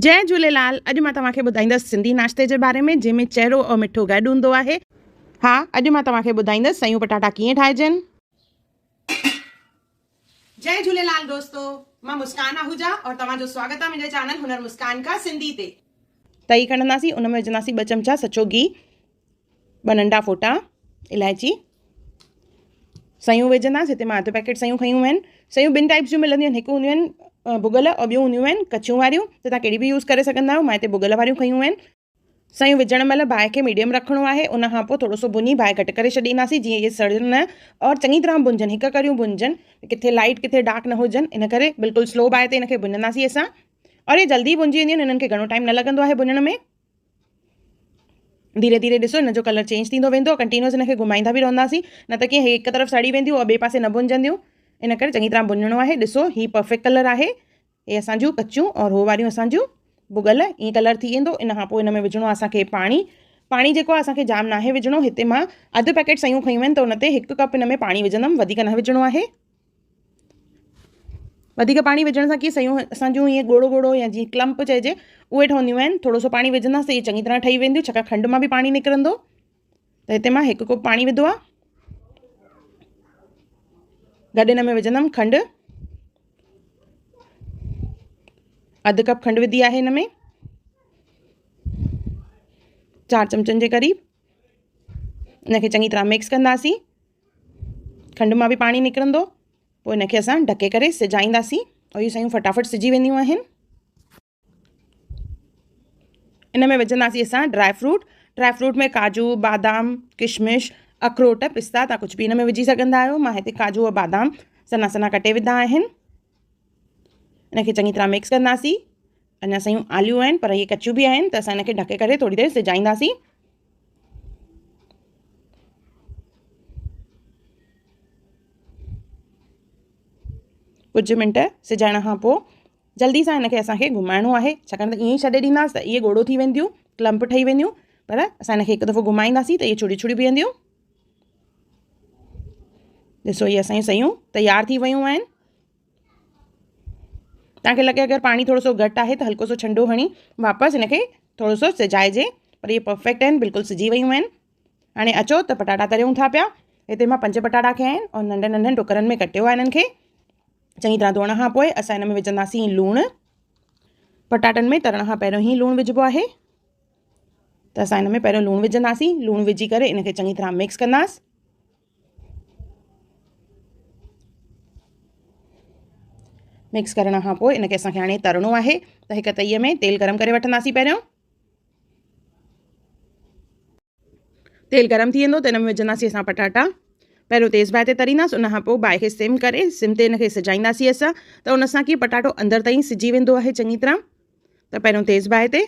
जय झूलेलाल। अॼु मां तव्हांखे ॿुधाईंदसि सिंधी नाश्ते जे बारे में जंहिंमें चहिरो और मिठो गॾु हूंदो आहे। हा, अॼु मां तव्हांखे ॿुधाईंदसि सयूं पटाटा कीअं ठाहिजनि। जय झूलेलाल दोस्तो, मां मुस्कान आहूजा और तव्हांजो स्वागत आहे मुंहिंजे चैनल हुनर मुस्कान का सिंधी ते। तई खणंदासीं, उन में विझंदासीं 2 चमचा सचो गिहु, 2 नंढा फोटा इलायची, सयूं विझंदासीं। हिते मां 1 पैकेट सयूं खयूं आहिनि। सयूं 2 टाइप्स जूं मिलंदियूं आहिनि, हिकु हूंदियूं आहिनि भुॻल और ॿियूं हूंदियूं आहिनि कचियूं वारियूं, त तव्हां कहिड़ी बि यूज़ करे सघंदा आहियो। मां हिते भुॻल वारियूं खयूं आहिनि। सयूं विझण महिल बाहि खे मीडियम रखिणो आहे। उन खां पोइ थोरो सो भुञी बाहि घटि करे छॾींदासीं जीअं इहे सड़नि न और चङी तरह भुंजनि, हिकु करियूं भुंजनि, किथे लाइट किथे डार्क न हुजनि। इन करे बिल्कुलु स्लो बाहि ते इनखे भुञंदासीं असां और ये जल्दी भुंजी वेंदियूं आहिनि। इन्हनि खे घणो टाइम न लॻंदो आहे भुञण में। धीरे धीरे ॾिसो हिन जो कलर चेंज थींदो वेंदो। कंटिन्यूअस इनखे घुमाईंदा बि रहंदासीं, न त कीअं हिकु तरफ़ सड़ी वेंदियूं और ॿिए पासे न भुंजंदियूं। इन करे चङी तरह भुञणो आहे। ॾिसो ही परफेक्ट कलर आहे। ये असांजूं कचियूं और हो वारियूं असांजूं भुॻल ईअं कलर थी वेंदो। इन खां पोइ हिन में विझणो आहे असांखे पाणी जेको आहे असांखे जाम नाहे विझणो। हिते मां 1/2 पैकेट सयूं खयूं आहिनि, त उन ते 1 कप हिन में पाणी विझंदमि, वधीक न विझणो आहे। वधीक पाणी विझण सां कीअं सयूं असांजूं ईअं ॻोड़ो ॻोड़ो या जीअं क्लम्प चइजे उहे ठहंदियूं आहिनि। थोरो सो पाणी विझंदासीं त इहे चङी तरह ठही वेंदियूं, छाकाणि खंड मां बि पाणी निकिरंदो। त हिते मां 1 कोप पाणी विधो आहे। गॾु हिन में विझंदमि खंडु, 1/2 कप खंडु विधी आहे हिन में, 4 चमचनि जे क़रीब। इनखे चङी तरह मिक्स कंदासीं। खंड मां बि पाणी निकिरंदो। पोइ इनखे असां ढके करे सिजाईंदासीं और इहे सयूं फटाफट सिजी वेंदियूं आहिनि। इन में विझंदासीं असां ड्राई फ्रूट में काजू, बादाम, किशमिश, अखरोट, पिस्ता, तव्हां कुझु बि हिन में विझी सघंदा आहियो। मां हिते काजू और बादाम सना सना कटे विधा आहिनि। इनखे चङी तरह मिक्स कंदासीं। अञा सयूं आलियूं आहिनि पर इहे कचियूं बि आहिनि, त असां इनखे ढके करे थोरी देरि सिजाईंदासीं। कुझु मिंट सिजाइण खां पोइ जल्दी सां हिनखे असांखे घुमाइणो आहे, छाकाणि त ईअं ई छॾे ॾींदासीं त इहे ॻोड़ो थी वेंदियूं, क्लम्प ठही वेंदियूं। पर असां हिनखे हिकु दफ़ो घुमाईंदासीं त इहे छुड़ी छुड़ी बीहंदियूं। ॾिसो इहे असांजी सयूं तयारु थी वियूं आहिनि। तव्हांखे लॻे अगरि पाणी थोरो सो घटि आहे त हल्को सो छंडो हणी वापसि हिनखे थोरो सो सिजाइजे, पर इहे परफेक्ट आहिनि, बिल्कुलु सिजी वियूं आहिनि। हाणे अचो त पटाटा तरियूं था पिया। हिते मां 5 पटाटा खया आहिनि और नंढनि नंढनि टुकरनि में कटियो आहे। इन्हनि खे चङी तरह धोअण खां पोइ असां हिन में विझंदासीं लूणु। पटाटनि में तरण खां पहिरियों ई लूणु विझिबो आहे, त असां हिन में पहिरियों लूणु विझंदासीं। लूणु विझी करे इनखे चङी तरह मिक्स कंदासीं। मिक्स करण खां पोइ इनखे असांखे हाणे तरणो आहे, त हिकु तईअ में तेल गरम करे वठंदासीं। पहिरियों तेल गरम थी वेंदो त हिन में विझंदासीं असां पटाटा। पहिरियों तेज़ बाहि ते तरींदासीं, उन खां पोइ बाहि खे सिम करे सिम ते इनखे सिजाईंदासीं असां, त उन सां कीअं पटाटो अंदरि ताईं सिजी वेंदो आहे चङी तरह। त पहिरियों तेज़ बाहि ते,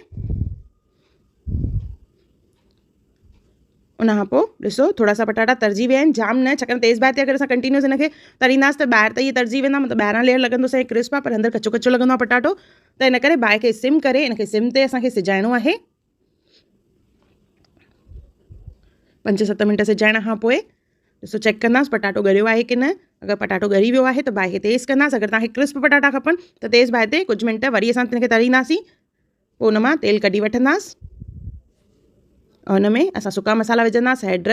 उन खां पोइ ॾिसो थोरा सा पटाटा तरिजी विया आहिनि, जाम न, छाकाणि तेज़ बाहि ते अगरि असां कंटिन्यूअस हिनखे तरींदासीं त ॿाहिरि त इहे तरिजी वेंदा, मतिलबु ॿाहिरां लेयर लॻंदो सही क्रिस्प आहे, पर अंदरि कचो कचो लॻंदो आहे पटाटो। त इन करे बाहि खे सिम करे इनखे सिम ते असांखे सिजाइणो आहे। 5-7 मिंट सिजाइण खां पोइ ॾिसो चेक कंदासीं पटाटो ॻरियो आहे की न। अगरि पटाटो ॻरी वियो आहे त बाहि खे तेज़ कंदासीं। अगरि तव्हांखे क्रिस्प पटाटा खपनि त तेज़ बाहि ते कुझु मिंट वरी असां हिनखे तरींदासीं। पोइ हुन मां तेल कढी वठंदासीं और हुन में असां सुका मसाला विझंदासीं, हैड,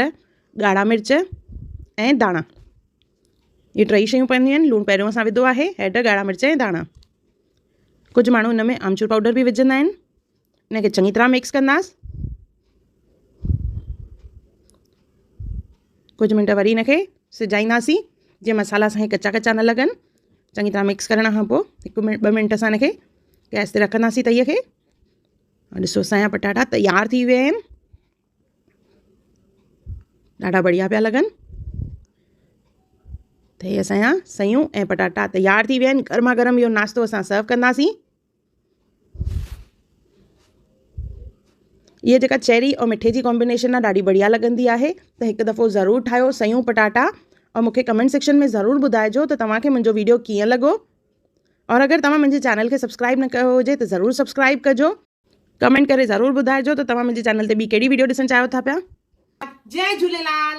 ॻाढ़ा मिर्च ऐं धाणा। इहे 3 शयूं पवंदियूं आहिनि। लूणु पहिरियों असां विधो आहे, हैड, ॻाढ़ा मिर्च ऐं धाणा। कुझु माण्हू हिन में आमचूर पाउडर बि विझंदा आहिनि। इनखे चङी तरह मिक्स कंदासीं। कुझु मिंट वरी इनखे सिजाईंदासीं जीअं मसाला असांखे कचा कचा न लॻनि। चङी तरह मिक्स करण खां पोइ 1-2 मिंट असां हिनखे गैस ते रखंदासीं तईअ खे। ॾिसो असांजा पटाटा तयारु थी विया आहिनि, ॾाढा बढ़िया पिया लॻनि। त इहे असांजा सयूं ऐं पटाटा तयारु थी विया आहिनि। गरमा गरम इहो नाश्तो असां सर्व कंदासीं। इहा जेका चेरी और मिठे जी कॉम्बिनेशन आहे ॾाढी बढ़िया लॻंदी आहे। त हिकु दफ़ो ज़रूरु ठाहियो सयूं पटाटा और मूंखे कमेंट सेक्शन में ज़रूरु ॿुधाइजो त तव्हांखे मुंहिंजो वीडियो कीअं लॻो। और अगरि तव्हां मुंहिंजे चैनल खे सब्सक्राइब न कयो हुजे त ज़रूरु सब्सक्राइब कजो। कमेंट करे ज़रूरु ॿुधाइजो त तव्हां मुंहिंजे चैनल ते ॿी कहिड़ी वीडियो ॾिसणु चाहियो था पिया। जय झूलेलाल।